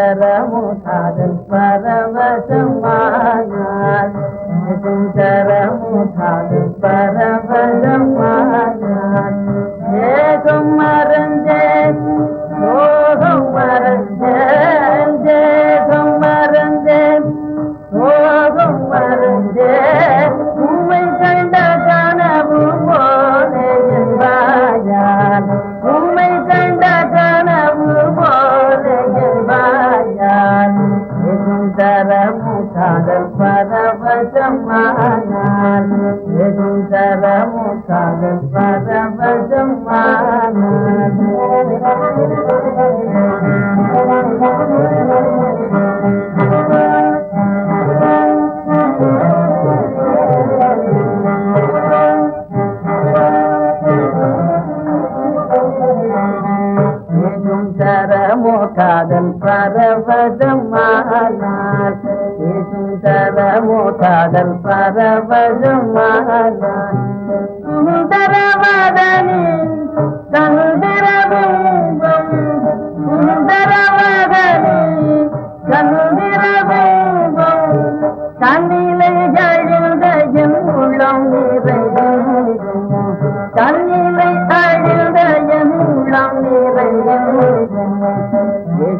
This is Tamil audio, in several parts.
சுந்தரமுதாதல் பரவசமானார் சுந்தரமுதாதல் பரவசமானார் தேகம் மறந்தேன் சோகம் மறந்தேன் தேகம் மறந்தேன் சோகம் மறந்தேன் உம்மை கண்ட கனவு போலே என்பாயான் உம்மை கண்ட கனவு போலே என்பாயான் சுந்தரமுதாதல் பரவசமானார் சுந்தரமுதாதல் பரவசமானார் சுந்தரமுதாதல் பரவசமானார் சுந்தரமுதாதல் பரவசமானார் சுந்தரவதனி சந்திரபிம்பம் சுந்தரவதனி சந்திரபிம்பம் தன்னிலை அழிந்த என் உள்ளம் நிறையும் தன்னிலை அழிந்த என் உள்ளம் நிறையும்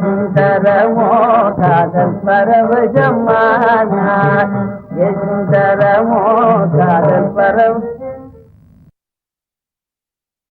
சுந்தரமுதாதல் பரவசமானார்